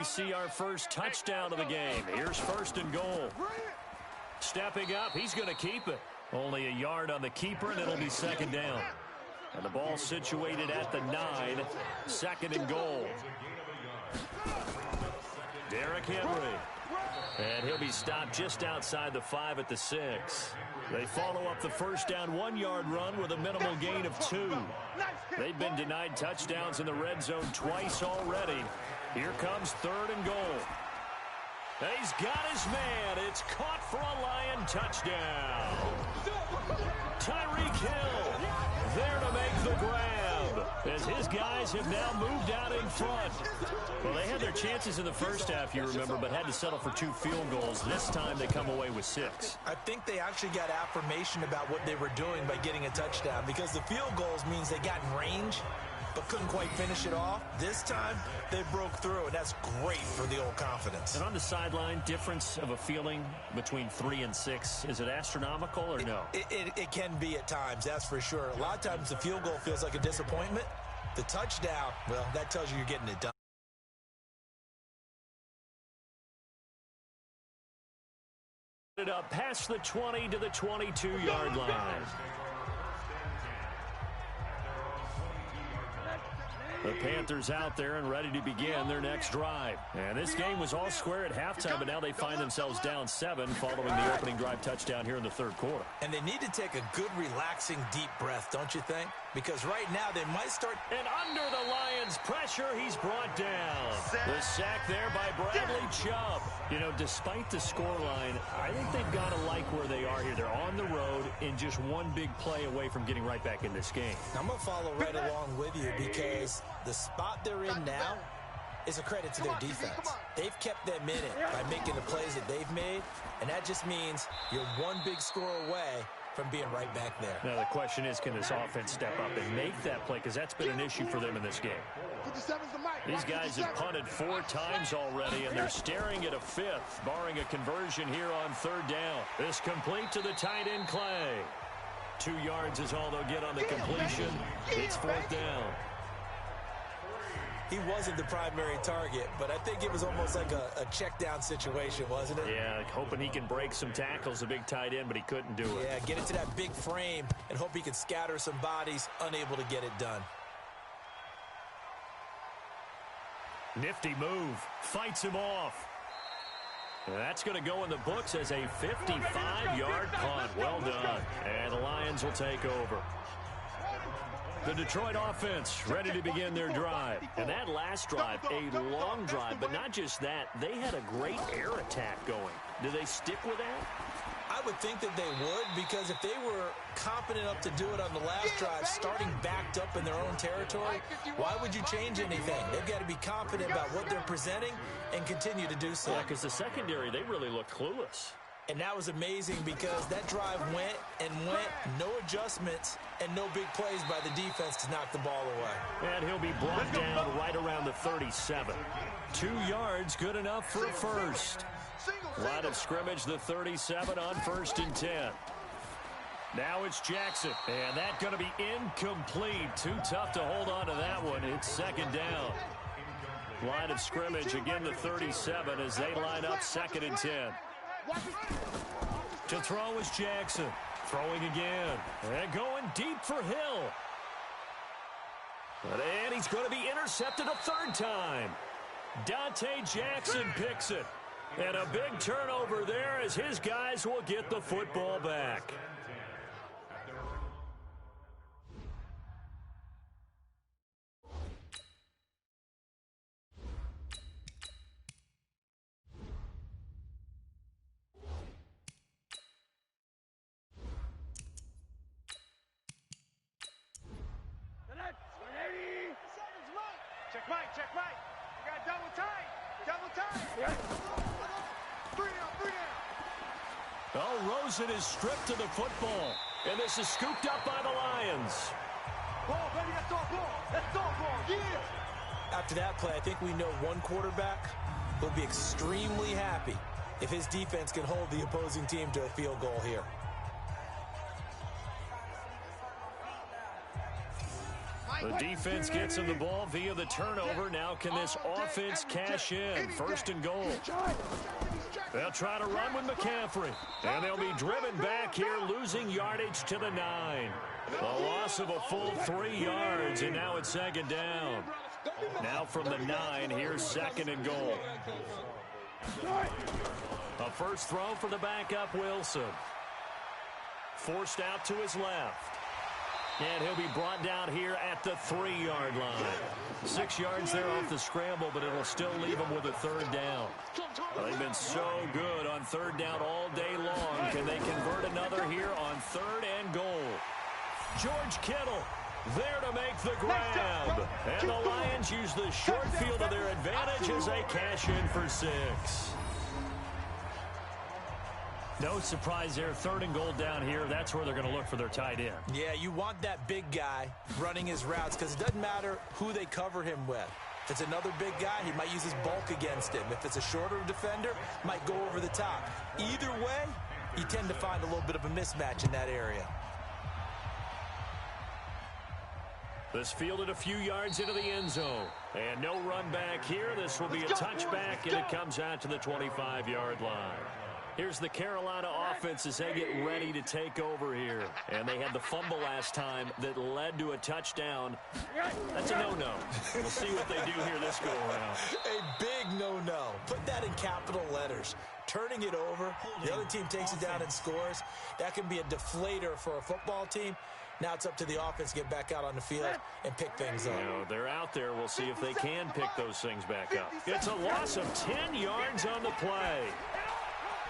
We see our first touchdown of the game. Here's first and goal. Stepping up, he's going to keep it. Only a yard on the keeper, and it'll be second down. And the ball situated at the 9. Second and goal. Derrick Henry. And he'll be stopped just outside the 5 at the 6. They follow up the first down 1-yard run with a minimal gain of 2. They've been denied touchdowns in the red zone twice already. Here comes third and goal. He's got his man. It's caught for a Lion touchdown. Tyreek Hill there to make the grab as his guys have now moved out in front. Well, they had their chances in the first half, you remember, but had to settle for 2 field goals. This time they come away with 6. I think they actually got affirmation about what they were doing by getting a touchdown, because the field goals means they got in range but couldn't quite finish it off. This time, they broke through, and that's great for the old confidence. And on the sideline, difference of a feeling between 3 and 6, is it astronomical or no? It can be at times, that's for sure. A lot of times the field goal feels like a disappointment. The touchdown, well, that tells you you're getting it done. It up past the 20 to the 22-yard line. The Panthers out there and ready to begin their next drive. And this game was all square at halftime, but now they find themselves down 7 following the opening drive touchdown here in the third quarter. And they need to take a good, relaxing, deep breath, don't you think? Because right now they might start... And under the Lions' pressure, he's brought down. The sack there by Bradley Chubb. You know, despite the scoreline, I think they've got to like where they are here. They're on the road in just one big play away from getting right back in this game. I'm going to follow right along with you because the spot they're in now is a credit to their defense. They've kept them in it by making the plays that they've made, and that just means you're one big score away from being right back there. Now the question is, can this offense step up and make that play? Because that's been an issue for them in this game. These guys have punted 4 times already, and they're staring at a 5th, barring a conversion here on third down. This complete to the tight end Clay. 2 yards is all they'll get on the completion. It's 4th down. He wasn't the primary target, but I think it was almost like a check-down situation, wasn't it? Yeah, hoping he can break some tackles, a big tight end, but he couldn't do it. Yeah, get into that big frame and hope he can scatter some bodies, unable to get it done. Nifty move. Fights him off. And that's going to go in the books as a 55-yard punt. Well done. And the Lions will take over. The Detroit offense ready to begin their drive. And that last drive, a long drive, but not just that. They had a great air attack going. Do they stick with that? I would think that they would, because if they were confident enough to do it on the last drive, starting backed up in their own territory, why would you change anything? They've got to be confident about what they're presenting and continue to do so. Yeah, because the secondary, they really looked clueless. And that was amazing because that drive went and went, no adjustments, and no big plays by the defense to knock the ball away. And he'll be brought down right around the 37. 2 yards, good enough for a first. Line of scrimmage, the 37 on 1st and 10. Now it's Jackson, and that's going to be incomplete. Too tough to hold on to that one. It's 2nd down. Line of scrimmage, again the 37 as they line up 2nd and 10. To throw is Jackson. Throwing again. And going deep for Hill. And he's going to be intercepted a 3rd time. Dante Jackson picks it. And a big turnover there as his guys will get the football back. Check right. You got double tight. Oh, Rosen is stripped to the football. And this is scooped up by the Lions. Ball, baby, let's go ball. Yeah. After that play, I think we know one quarterback will be extremely happy if his defense can hold the opposing team to a field goal here. The defense gets him the ball via the turnover. Now can this offense cash in? First and goal. They'll try to run with McCaffrey. And they'll be driven back here, losing yardage to the 9. A loss of a full 3 yards, and now it's second down. Now from the 9, here's second and goal. A first throw for the backup Wilson. Forced out to his left. And he'll be brought down here at the 3-yard line. 6 yards there off the scramble, but it'll still leave him with a third down. They've been so good on third down all day long. Can they convert another here on third and goal? George Kittle there to make the grab. And the Lions use the short field to their advantage as they cash in for 6. No surprise there. Third and goal down here. That's where they're going to look for their tight end. Yeah, you want that big guy running his routes because it doesn't matter who they cover him with. If it's another big guy, he might use his bulk against him. If it's a shorter defender, might go over the top. Either way, you tend to find a little bit of a mismatch in that area. This fielded a few yards into the end zone. And no run back here. This will be a touchback, and it comes out to the 25-yard line. Here's the Carolina offense as they get ready to take over here. And they had the fumble last time that led to a touchdown. That's a no-no. We'll see what they do here this go-around. A big no-no. Put that in capital letters. Turning it over, the other team takes it down and scores. That can be a deflator for a football team. Now it's up to the offense to get back out on the field and pick things up. You know, they're out there. We'll see if they can pick those things back up. It's a loss of 10 yards on the play.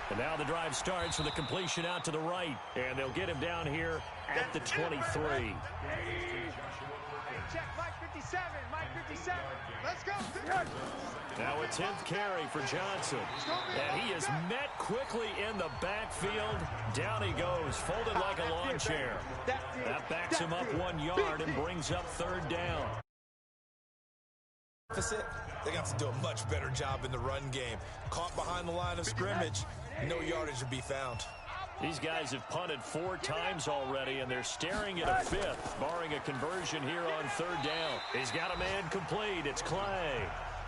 And now the drive starts with a completion out to the right. And they'll get him down here at the 23. Check Mike 57. Mike 57. Let's go. Now a 10th carry for Johnson. And he is met quickly in the backfield. Down he goes, folded like a lawn chair. That backs him up 1 yard and brings up third down. They got to do a much better job in the run game. Caught behind the line of scrimmage, no yardage to be found. These guys have punted 4 times already, and they're staring at a 5th, barring a conversion here on third down. He's got a man complete. It's Clay.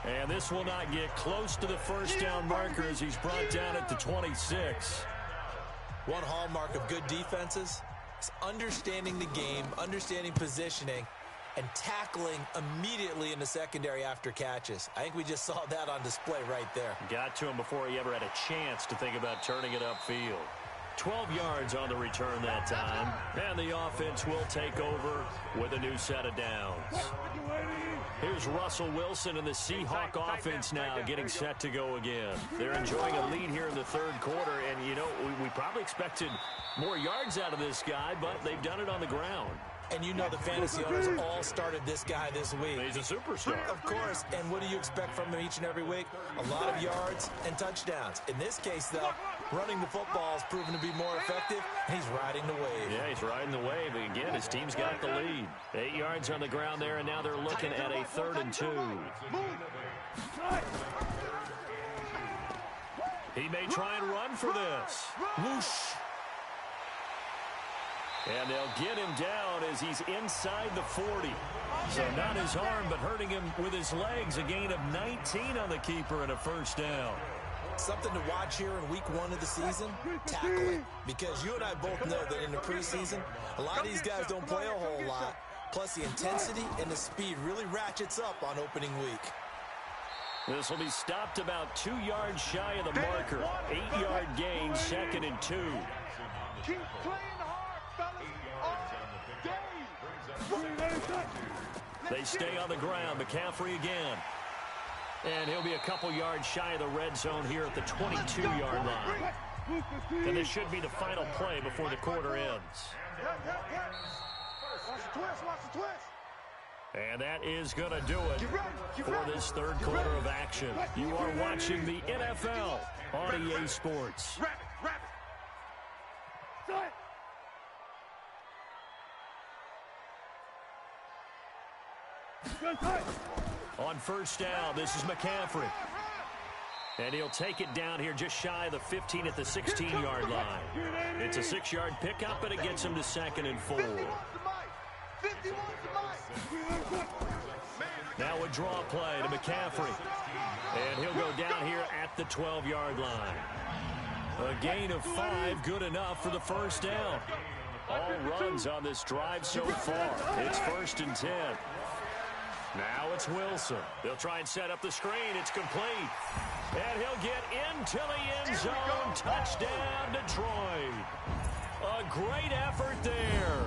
And this will not get close to the first down marker as he's brought down at the 26. One hallmark of good defenses is understanding the game, understanding positioning, and tackling immediately in the secondary after catches. I think we just saw that on display right there. Got to him before he ever had a chance to think about turning it upfield. 12 yards on the return that time. And the offense will take over with a new set of downs. Here's Russell Wilson and the Seahawk offense now getting set to go again. They're enjoying a lead here in the third quarter. And, you know, we probably expected more yards out of this guy, but they've done it on the ground. And you know the fantasy owners all started this guy this week. He's a superstar. Of course. And what do you expect from him each and every week? A lot of yards and touchdowns. In this case, though, running the football has proven to be more effective, and he's riding the wave. Yeah, he's riding the wave. Again, his team's got the lead. 8 yards on the ground there, and now they're looking at a 3rd and 2. He may try and run for this. Whoosh. And they'll get him down as he's inside the 40. So not his arm, but hurting him with his legs. A gain of 19 on the keeper and a first down. Something to watch here in week 1 of the season, tackling. Because you and I both know that in the preseason, a lot of these guys don't play a whole lot. Plus the intensity and the speed really ratchets up on opening week. This will be stopped about 2 yards shy of the marker. 8-yard gain, 2nd and 2. Keep playing hard, fellas. They stay on the ground. McCaffrey again. And he'll be a couple yards shy of the red zone here at the 22-yard line. And this should be the final play before the quarter ends. Watch the twist, watch the twist. And that is going to do it for this third quarter of action. You are watching the NFL on EA Sports. On first down, this is McCaffrey. And he'll take it down here just shy of the 15 at the 16-yard line. It's a 6-yard pickup, and it gets him to 2nd and 4. 51 to Mike. Now a draw play to McCaffrey. And he'll go down here at the 12-yard line. A gain of 5, good enough for the first down. All runs on this drive so far. It's 1st and 10. Now it's Wilson. They'll try and set up the screen. It's complete. And he'll get into the end zone. Touchdown, Detroit. A great effort there.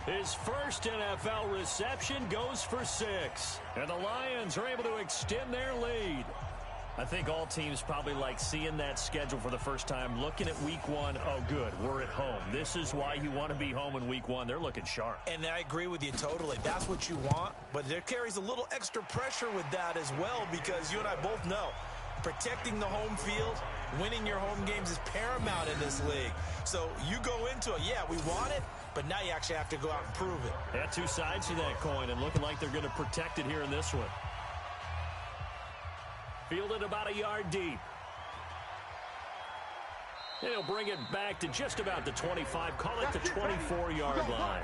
His first NFL reception goes for 6. And the Lions are able to extend their lead. I think all teams probably like seeing that schedule for the first time, looking at week 1. Oh, good, we're at home. This is why you want to be home in week 1. They're looking sharp. And I agree with you totally. That's what you want. But there carries a little extra pressure with that as well, because you and I both know protecting the home field, winning your home games is paramount in this league. So you go into it, yeah, we want it, but now you actually have to go out and prove it. Yeah, 2 sides to that coin, and looking like they're going to protect it here in this one. Fielded about a yard deep. And he'll bring it back to just about the 25. Call it the 24-yard line.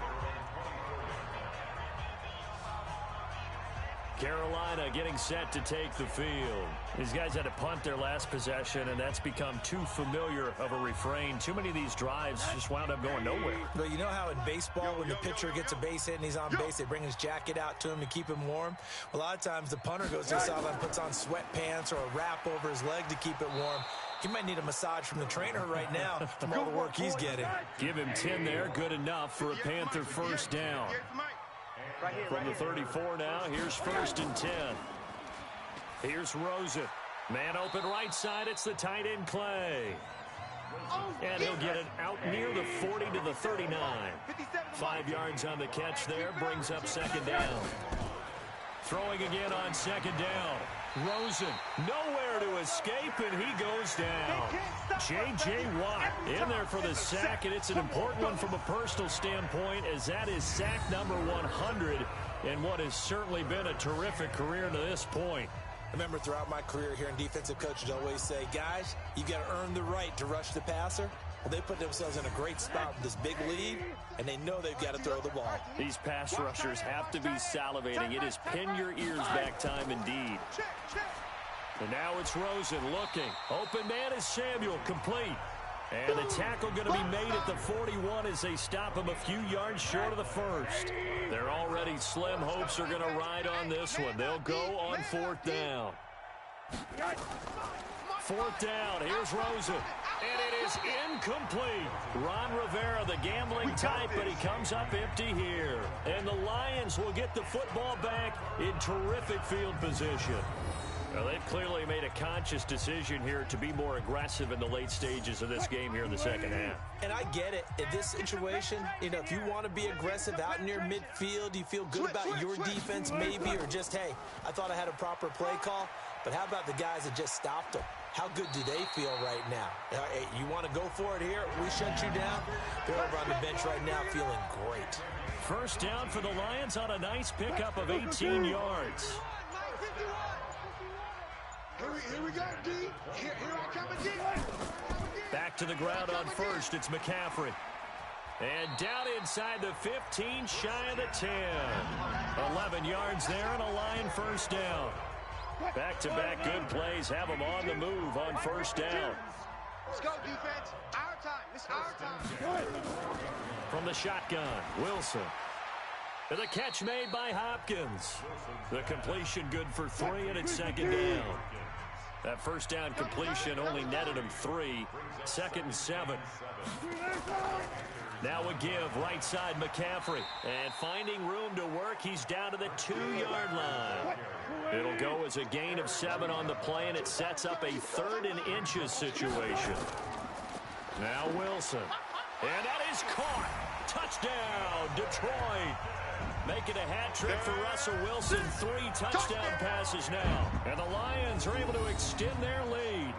Carolina getting set to take the field. These guys had to punt their last possession, and that's become too familiar of a refrain. Too many of these drives just wound up going nowhere. But you know how in baseball, when the pitcher gets a base hit and he's on base, they bring his jacket out to him to keep him warm? A lot of times the punter goes to the sideline, puts on sweatpants or a wrap over his leg to keep it warm. He might need a massage from the trainer right now from all the work he's getting. Give him 10 there. Good enough for a Panther first down. From the 34 now, here's 1st and 10. Here's Rosen. Man open right side, it's the tight end Clay. And he'll get it out near the 40 to the 39. 5 yards on the catch there, brings up 2nd down. Throwing again on 2nd down. Rosen, nowhere to escape, and he goes down. J.J. Watt in there for the sack, and it's an important one from a personal standpoint, as that is sack number 100 in what has certainly been a terrific career to this point. Remember, throughout my career here in defensive coaches always say, guys, you got to earn the right to rush the passer. Well, they put themselves in a great spot with this big lead, and they know they've got to throw the ball. These pass rushers have to be salivating. It is pin your ears back time indeed. And now it's Rosen looking. Open man is Samuel, complete. And the tackle going to be made at the 41 as they stop him a few yards short of the first. Their already slim hopes are going to ride on this one. They'll go on 4th down. 4th down, here's Rosen. And it is incomplete. Ron Rivera, the gambling type, but he comes up empty here. And the Lions will get the football back in terrific field position. Well, they've clearly made a conscious decision here to be more aggressive in the late stages of this game here in the second half. And I get it. In this situation, you know, if you want to be aggressive out near midfield, you feel good about your defense maybe, or just, hey, I thought I had a proper play call. But how about the guys that just stopped them? How good do they feel right now? Hey, you want to go for it here? We shut you down? They're over on the bench right now feeling great. First down for the Lions on a nice pickup of 18 yards. Here we go, D. Here I come again. Back to the ground on first. It's McCaffrey. And down inside the 15, shy of the 10. 11 yards there and a Lion first down. Back-to-back good plays have them on the move on first down. Let's go, defense. Our time. It's our time. From the shotgun, Wilson. The catch made by Hopkins. The completion good for 3, and it's 2nd down. That first down completion only netted him 3. 2nd and 7. Now a give, right side McCaffrey. And finding room to work, he's down to the 2-yard line. It'll go as a gain of 7 on the play, and it sets up a 3rd and inches situation. Now Wilson. And that is caught. Touchdown, Detroit. Making a hat trick for Russell Wilson. 3 touchdown passes now. And the Lions are able to extend their lead.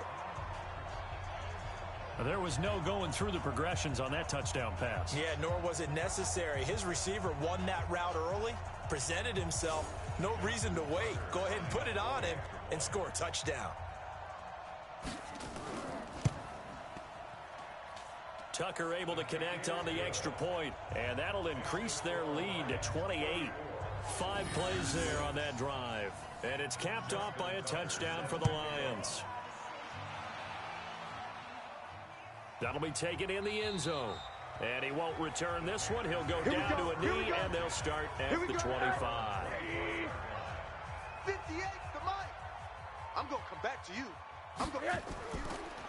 There was no going through the progressions on that touchdown pass. Yeah, nor was it necessary. His receiver won that route early, presented himself. No reason to wait. Go ahead and put it on him and score a touchdown. Tucker able to connect on the extra point, and that'll increase their lead to 28. 5 plays there on that drive. And it's capped off by a touchdown for the Lions. That'll be taken in the end zone. And he won't return this one. He'll go down to a knee, and they'll start at the 25. 58 to Mike. I'm going to come back to you.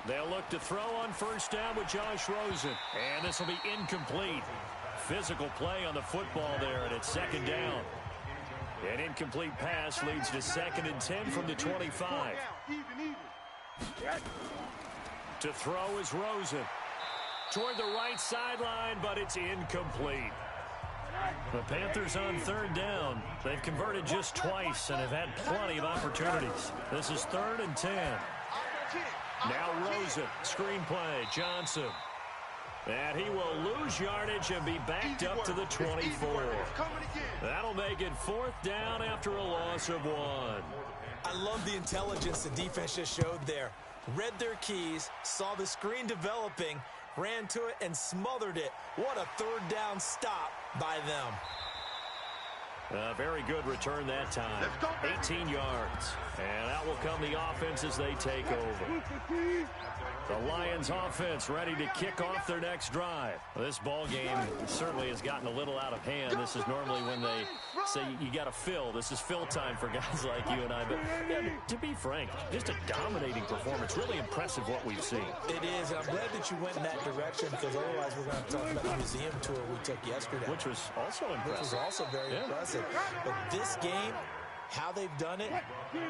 They'll look to throw on first down with Josh Rosen. And this will be incomplete. Physical play on the football there, and it's second down. An incomplete pass leads to 2nd and 10 from the 25. To throw is Rosen. Toward the right sideline, but it's incomplete. The Panthers on 3rd down. They've converted just twice and have had plenty of opportunities. This is 3rd and 10. Now Rosen, screen play, Johnson. And he will lose yardage and be backed up to the 24. That'll make it 4th down after a loss of 1. I love the intelligence the defense just showed there. Read their keys, saw the screen developing, ran to it, and smothered it. What a 3rd down stop by them. A very good return that time. 18 yards. And out will come the offense as they take over. The Lions offense ready to kick off their next drive. This ball game certainly has gotten a little out of hand. This is normally when they say you got to fill. This is fill time for guys like you and I. But yeah, to be frank, just a dominating performance. Really impressive what we've seen. It is, and I'm glad that you went in that direction, because otherwise we're going to talk about the museum tour we took yesterday. Which was also impressive. Which was also very impressive. But this game, how they've done it,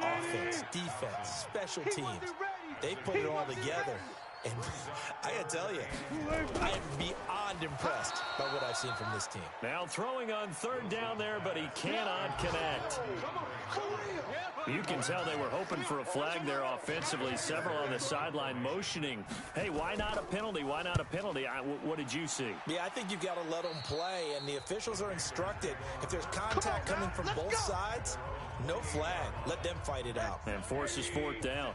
offense, defense, special teams, they put it all together. And I got to tell you, I am beyond impressed by what I've seen from this team. Now throwing on 3rd down there, but he cannot connect. You can tell they were hoping for a flag there offensively. Several on the sideline motioning. Hey, why not a penalty? Why not a penalty? What did you see? Yeah, I think you've got to let them play, and the officials are instructed, if there's contact coming from both sides, no flag. Let them fight it out. And forces 4th down.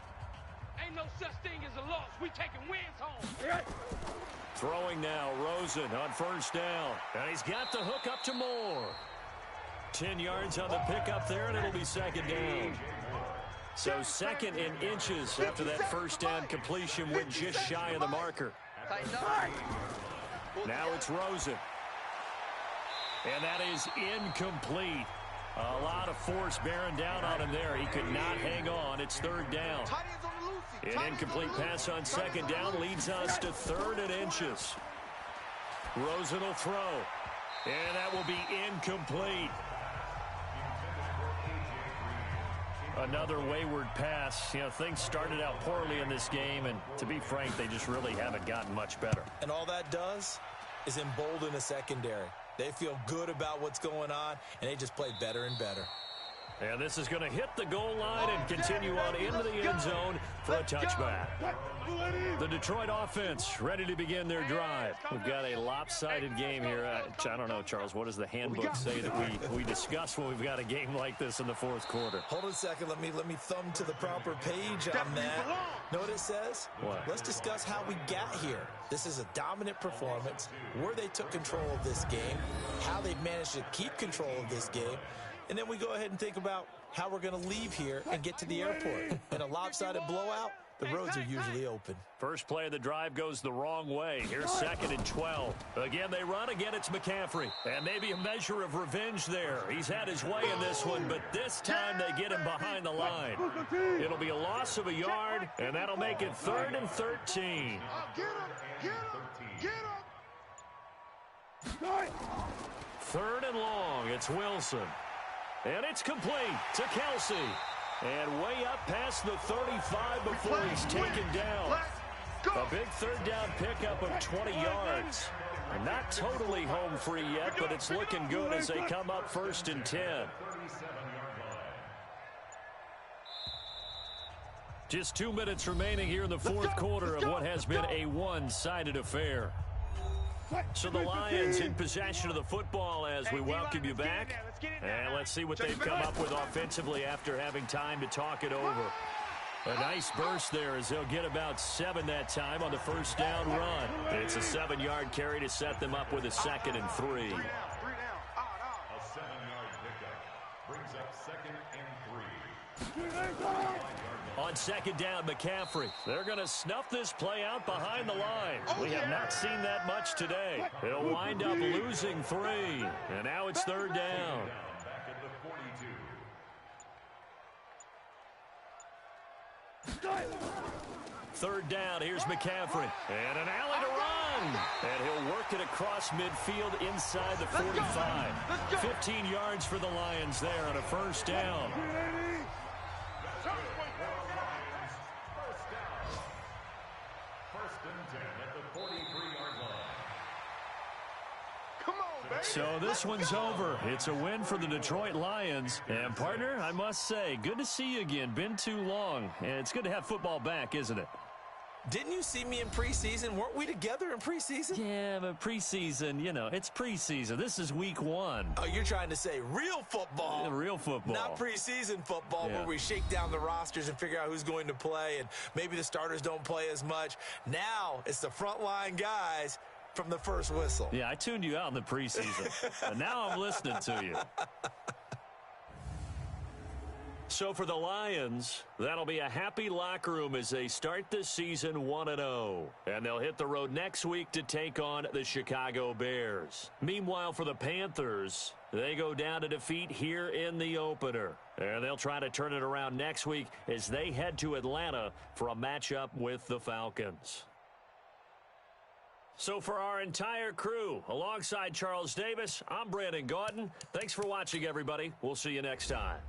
Ain't no such thing as a loss. We taking wins home. Throwing now, Rosen on first down. And he's got the hook up to Moore. 10 yards on the pickup there, and it'll be 2nd down. So 2nd and inches after that first down completion, went just shy of the marker. Now it's Rosen. And that is incomplete. A lot of force bearing down on him there. He could not hang on. It's 3rd down. An incomplete pass on 2nd down leads us to 3rd and inches. Rosen will throw. And that will be incomplete. Another wayward pass. You know, things started out poorly in this game, and to be frank, they just really haven't gotten much better. And all that does is embolden the secondary. They feel good about what's going on, and they just play better and better. And this is going to hit the goal line and continue on into the end zone for a touchback. The Detroit offense ready to begin their drive. We've got a lopsided game here. I don't know, Charles, what does the handbook say that we discuss when we've got a game like this in the 4th quarter? Hold on a second. Let me thumb to the proper page on that. Know what it says? What? Let's discuss how we got here. This is a dominant performance, where they took control of this game, how they've managed to keep control of this game, and then we go ahead and think about how we're going to leave here and get to the airport. In a lopsided blowout, the roads are usually open. First play of the drive goes the wrong way. Here's 2nd and 12. Again, they run. Again, it's McCaffrey. And maybe a measure of revenge there. He's had his way in this one, but this time they get him behind the line. It'll be a loss of a yard, and that'll make it 3rd and 13. Get him! 3rd and long. It's Wilson. And it's complete to Kelsey. And way up past the 35 before he's taken down. A big 3rd down pickup of 20 yards. Not totally home free yet, but it's looking good as they come up 1st and 10. Just 2 minutes remaining here in the 4th quarter of what has been a one-sided affair. So the Lions in possession of the football as we welcome you back. And let's see what they've come up with offensively after having time to talk it over. A nice burst there as they'll get about 7 that time on the first down run. It's a 7-yard carry to set them up with a 2nd and 3. On second down, McCaffrey. They're going to snuff this play out behind the line. We have not seen that much today. He'll wind up losing 3. And now it's third down. Third down, here's McCaffrey. And an alley to run. And he'll work it across midfield inside the 45. 15 yards for the Lions there on a first down. So this one's over. It's a win for the Detroit Lions. And, partner, I must say, good to see you again. Been too long. And it's good to have football back, isn't it? Didn't you see me in preseason? Weren't we together in preseason? Yeah, but preseason, you know, it's preseason. This is week 1. Oh, you're trying to say real football. Real football. Not preseason football Yeah. where we shake down the rosters and figure out who's going to play, and maybe the starters don't play as much. Now it's the frontline guys from the first whistle. Yeah, I tuned you out in the preseason. And now I'm listening to you. So for the Lions, that'll be a happy locker room as they start this season 1-0. And they'll hit the road next week to take on the Chicago Bears. Meanwhile, for the Panthers, they go down to defeat here in the opener. And they'll try to turn it around next week as they head to Atlanta for a matchup with the Falcons. So for our entire crew, alongside Charles Davis, I'm Brandon Gaudin. Thanks for watching, everybody. We'll see you next time.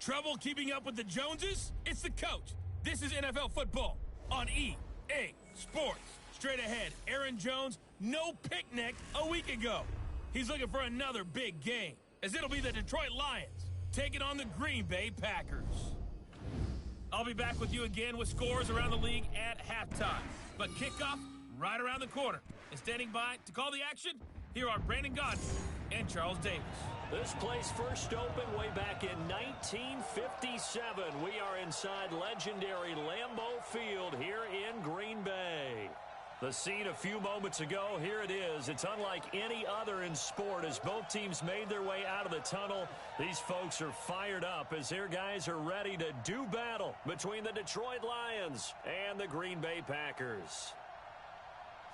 Trouble keeping up with the Joneses? It's the coach. This is NFL football on EA Sports. Straight ahead, Aaron Jones, no picnic a week ago. He's looking for another big game, as it'll be the Detroit Lions taking on the Green Bay Packers. I'll be back with you again with scores around the league at halftime. But kickoff right around the corner. And standing by to call the action, here are Brandon Gaudin and Charles Davis. This place first opened way back in 1957. We are inside legendary Lambeau Field here in Green Bay. The scene a few moments ago, here it is. It's unlike any other in sport as both teams made their way out of the tunnel. These folks are fired up as their guys are ready to do battle between the Detroit Lions and the Green Bay Packers.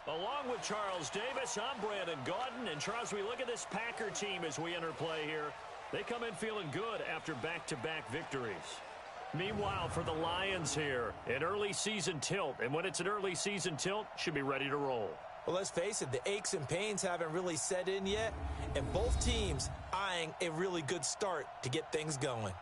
Along with Charles Davis, I'm Brandon Gaudin. And Charles, we look at this Packer team as we enter play here. They come in feeling good after back-to-back victories. Meanwhile, for the Lions here, an early season tilt. And when it's an early season tilt, should be ready to roll. Well, let's face it, the aches and pains haven't really set in yet. And both teams eyeing a really good start to get things going.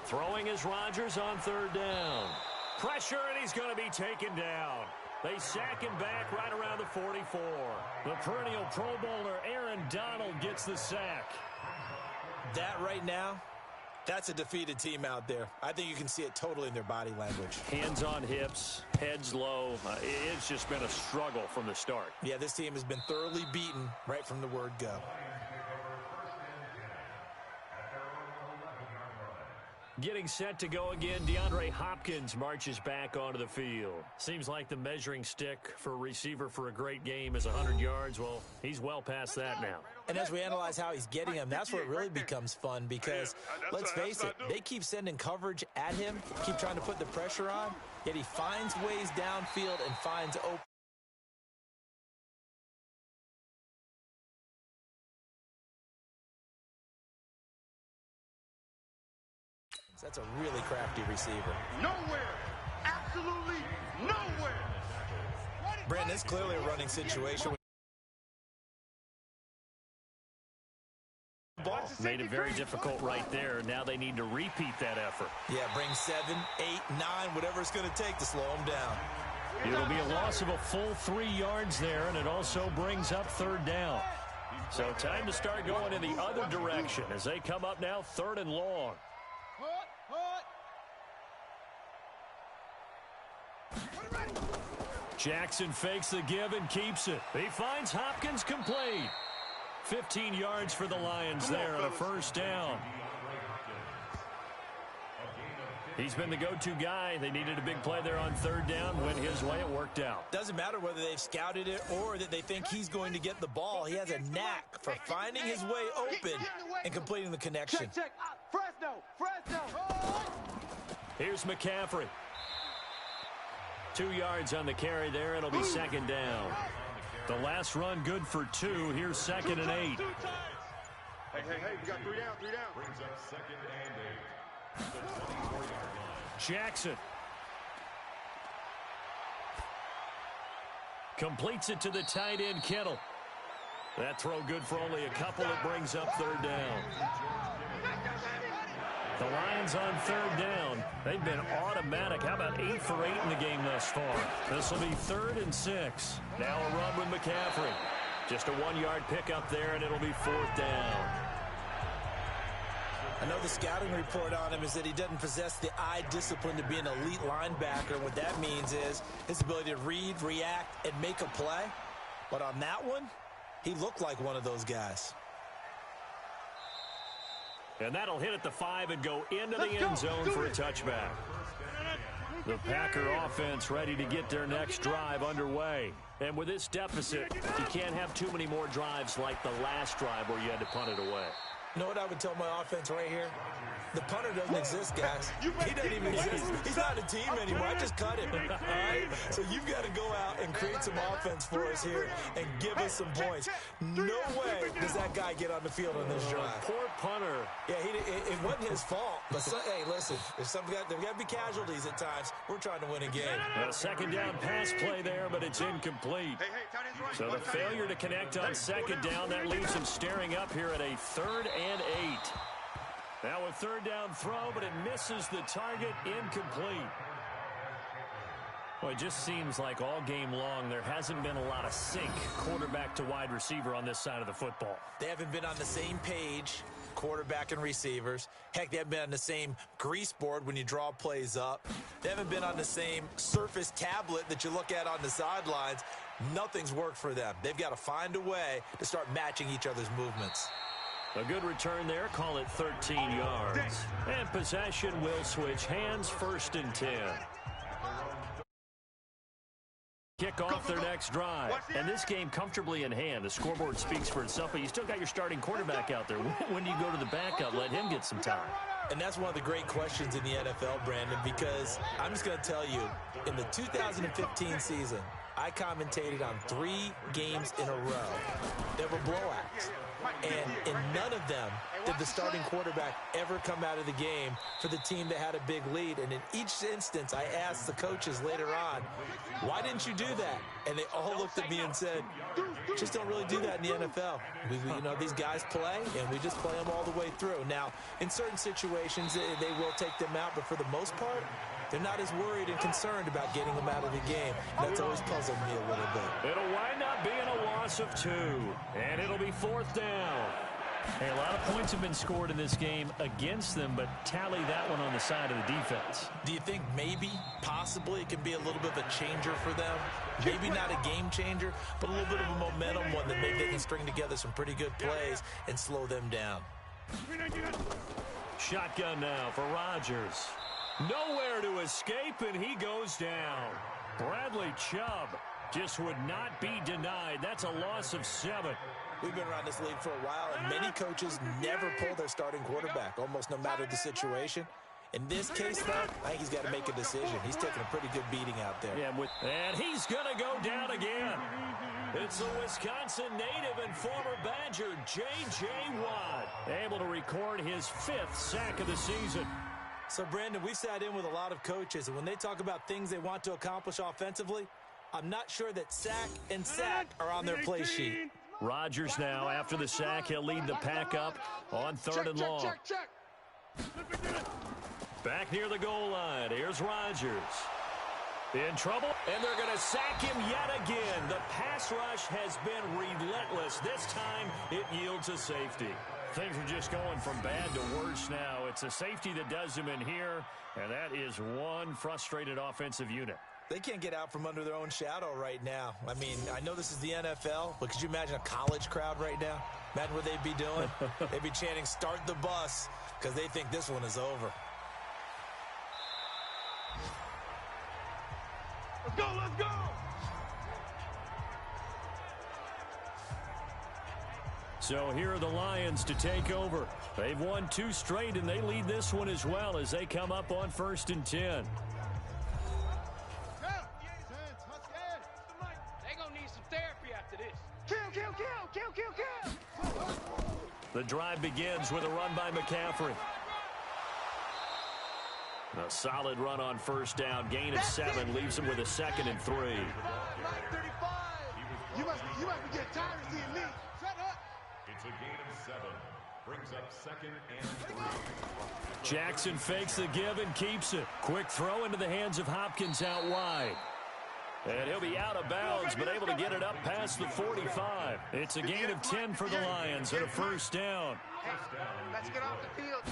Throwing is Rodgers on third down. Pressure, and he's going to be taken down. They sack him back right around the 44. The perennial Pro Bowler Aaron Donald gets the sack. That right now, that's a defeated team out there. I think you can see it totally in their body language. Hands on hips, heads low. It's just been a struggle from the start. Yeah, this team has been thoroughly beaten right from the word go. Getting set to go again, DeAndre Hopkins marches back onto the field. Seems like the measuring stick for a receiver for a great game is 100 yards. Well, he's well past that now. And as we analyze how he's getting them, that's where it really becomes fun because, let's face it, they keep sending coverage at him, keep trying to put the pressure on, yet he finds ways downfield and finds open. That's a really crafty receiver. Nowhere. Absolutely nowhere. Brandon, it's clearly a running situation. Ball made it very difficult right there. Now they need to repeat that effort. Yeah, bring 7, 8, 9, whatever it's going to take to slow him down. It'll be a loss of a full 3 yards there, and it also brings up third down. So time to start going in the other direction as they come up now 3rd and long. Jackson fakes the give and keeps it. He finds Hopkins complete. 15 yards for the Lions there on a first down. He's been the go-to guy. They needed a big play there on third down. Went his way. It worked out. Doesn't matter whether they've scouted it or that they think he's going to get the ball. He has a knack for finding his way open and completing the connection. Check. Fresno. Here's McCaffrey. 2 yards on the carry there. It'll be second down. The last run good for 2. Here's 2nd and 8. Hey, we got 3 down. Brings up 2nd and 8. Jackson. Completes it to the tight end, Kittle. That throw good for only a couple. It brings up third down. The Lions on third down. They've been automatic. How about 8 for 8 in the game thus far? This will be 3rd and 6. Now a run with McCaffrey. Just a 1-yard pickup there, and it'll be 4th down. I know the scouting report on him is that he doesn't possess the eye discipline to be an elite linebacker. What that means is his ability to read, react, and make a play. But on that one, he looked like one of those guys. And that'll hit at the 5 and go into the end zone for a touchback. The Packer offense ready to get their next drive underway. And with this deficit, you can't have too many more drives like the last drive where you had to punt it away. You know what I would tell my offense right here? The punter doesn't exist, guys. He doesn't even exist. He's not a team anymore. I just cut him. All right? So you've got to go out and create some offense for us here and give us some points. No way does that guy get on the field on this drive. Poor punter. Yeah, it wasn't his fault. But hey, listen, there's got to be casualties at times. We're trying to win a game. A second down pass play there, but it's incomplete. So the failure to connect on second down, that leaves him staring up here at a 3rd and 8. Now a third down throw, but it misses the target, incomplete. Well, it just seems like all game long there hasn't been a lot of sync quarterback to wide receiver on this side of the football. They haven't been on the same page, quarterback and receivers. Heck, they haven't been on the same grease board when you draw plays up. They haven't been on the same Surface tablet that you look at on the sidelines. Nothing's worked for them. They've got to find a way to start matching each other's movements. A good return there, call it 13 yards. And possession will switch hands, 1st and 10. Kick off their next drive. And this game comfortably in hand. The scoreboard speaks for itself, but you still got your starting quarterback out there. When do you go to the backup, let him get some time? And that's one of the great questions in the NFL, Brandon, because I'm just going to tell you, in the 2015 season, I commentated on 3 games in a row. They were blowouts. And in none of them did the starting quarterback ever come out of the game for the team that had a big lead. And in each instance, I asked the coaches later on, why didn't you do that? And they all looked at me and said, just don't really do that in the NFL. These guys play, and we just play them all the way through. Now, in certain situations, they will take them out, but for the most part, they're not as worried and concerned about getting them out of the game. That's always puzzled me a little bit. It'll wind up being a loss of 2, and it'll be 4th down. Hey, a lot of points have been scored in this game against them, but tally that one on the side of the defense. Do you think maybe, possibly, it can be a little bit of a changer for them? Maybe not a game changer, but a little bit of a momentum one that maybe they can string together some pretty good plays and slow them down. Shotgun now for Rodgers. Nowhere to escape, and he goes down. Bradley Chubb just would not be denied. That's a loss of 7. We've been around this league for a while, and many coaches never pull their starting quarterback, almost no matter the situation. In this case, though, I think he's got to make a decision. He's taking a pretty good beating out there. Yeah, and he's going to go down again. It's the Wisconsin native and former Badger, J.J. Watt, able to record his 5th sack of the season. So, Brandon, we sat in with a lot of coaches, and when they talk about things they want to accomplish offensively, I'm not sure that sack and sack are on their play sheet. Rodgers now, after the sack, he'll lead the pack up on 3rd and long. Back near the goal line, here's Rodgers. In trouble, and they're going to sack him yet again. The pass rush has been relentless. This time, it yields a safety. Things are just going from bad to worse now. It's a safety that does him in here, and that is one frustrated offensive unit. They can't get out from under their own shadow right now. I mean, I know this is the NFL, but could you imagine a college crowd right now? Imagine what they'd be doing. They'd be chanting, "Start the bus," because they think this one is over. Let's go, let's go! So here are the Lions to take over. They've won 2 straight, and they lead this one as well as they come up on 1st and 10. They're going to need some therapy after this. Kill! The drive begins with a run by McCaffrey. A solid run on 1st down. Gain of 7 leaves him with a 2nd and 3. You must be getting tired of seeing me. Shut up. It's a gain of 7. Brings up 2nd and 3. Jackson fakes the give and keeps it. Quick throw into the hands of Hopkins out wide. And he'll be out of bounds, but able to get it up past the 45. It's a gain of 10 for the Lions and a 1st down. Let's get off the field, G.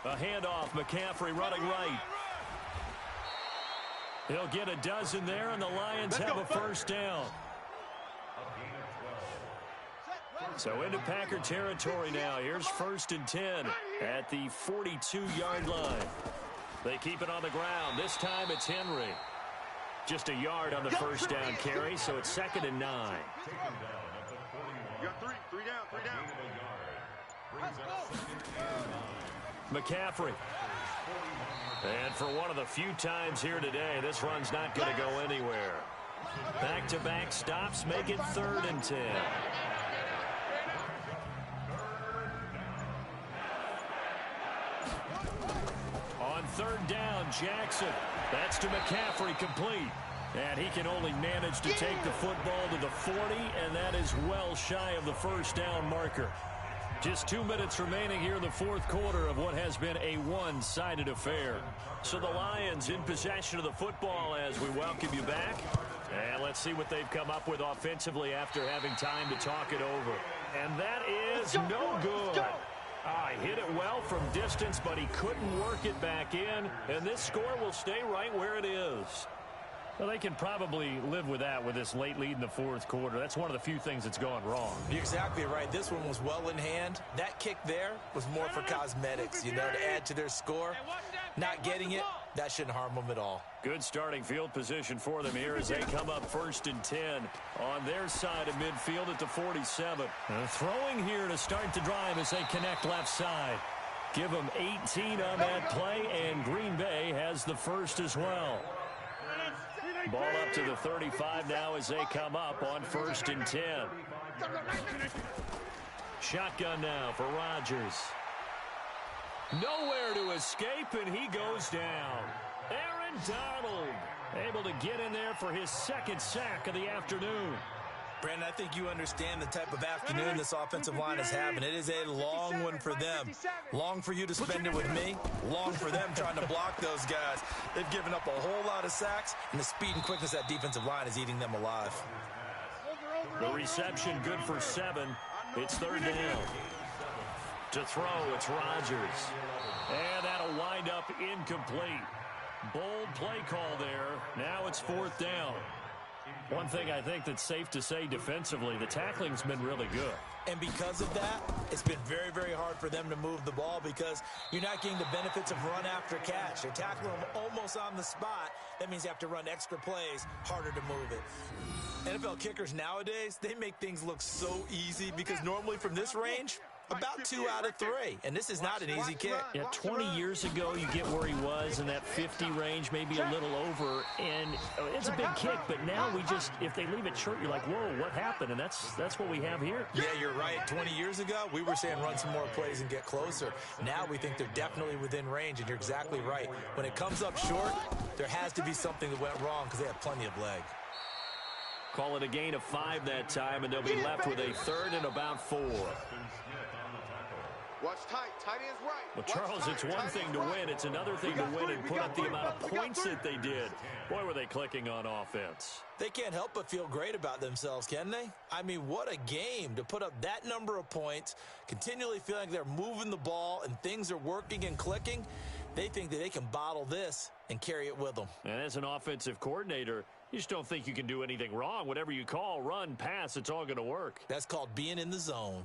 A handoff, McCaffrey running right. He'll get a dozen there, and the Lions have a 1st down. So into Packer territory now. Here's 1st and 10 at the 42-yard line. They keep it on the ground. This time it's Henry. Just a yard on the 1st down carry, so it's 2nd and 9. You got three down. McCaffrey. And for one of the few times here today, this run's not going to go anywhere. Back-to-back stops make it 3rd and 10. On 3rd down, Jackson. That's to McCaffrey, complete. And he can only manage to take the football to the 40, and that is well shy of the 1st down marker. Just 2 minutes remaining here in the 4th quarter of what has been a one-sided affair. So the Lions in possession of the football as we welcome you back. And let's see what they've come up with offensively after having time to talk it over. And that is no good. He hit it well from distance, but he couldn't work it back in. And this score will stay right where it is. Well, they can probably live with that with this late lead in the 4th quarter. That's one of the few things that's gone wrong. You're exactly right. This one was well in hand. That kick there was more for cosmetics, to add to their score. Not getting it, that shouldn't harm them at all. Good starting field position for them here as they come up 1st and 10 on their side of midfield at the 47. Throwing here to start the drive as they connect left side. Give them 18 on that play, and Green Bay has the 1st as well. Ball up to the 35 now as they come up on 1st and 10. Shotgun now for Rodgers. Nowhere to escape, and he goes down. Aaron Donald able to get in there for his second sack of the afternoon. Brandon, I think you understand the type of afternoon this offensive line is having. It is a long one for them. Long for you to spend it with me. Long for them trying to block those guys. They've given up a whole lot of sacks, and the speed and quickness of that defensive line is eating them alive. The reception good for 7. It's third down. To throw, it's Rodgers. And that'll wind up incomplete. Bold play call there. Now it's fourth down. One thing I think that's safe to say defensively, the tackling's been really good. And because of that, it's been very, very hard for them to move the ball because you're not getting the benefits of run after catch. They're tackling them almost on the spot. That means you have to run extra plays, harder to move it. NFL kickers nowadays, they make things look so easy because normally from this range, about 2 out of 3. And this is not an easy kick. Yeah, 20 years ago, you get where he was in that 50 range, maybe a little over. And it's a big kick, but now we just, if they leave it short, you're like, whoa, what happened? And that's what we have here. Yeah, you're right. 20 years ago, we were saying run some more plays and get closer. Now we think they're definitely within range, and you're exactly right. When it comes up short, there has to be something that went wrong because they have plenty of leg. Call it a gain of 5 that time, and they'll be left with a third and about 4. Watch tight. Tight ends right. Well, Charles, it's one thing to win. It's another thing to win and put up the amount of points that they did. Boy, were they clicking on offense. They can't help but feel great about themselves, can they? I mean, what a game to put up that number of points, continually feeling like they're moving the ball and things are working and clicking. They think that they can bottle this and carry it with them. And as an offensive coordinator, you just don't think you can do anything wrong. Whatever you call, run, pass, it's all going to work. That's called being in the zone.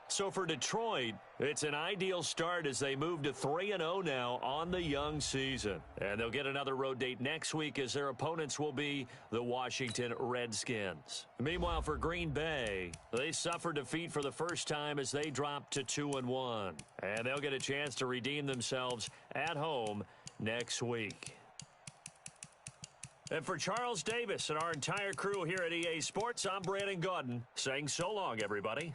So for Detroit, it's an ideal start as they move to 3-0 now on the young season. And they'll get another road date next week as their opponents will be the Washington Redskins. Meanwhile, for Green Bay, they suffered defeat for the first time as they dropped to 2-1. And they'll get a chance to redeem themselves at home next week. And for Charles Davis and our entire crew here at EA Sports, I'm Brandon Gaudin saying so long, everybody.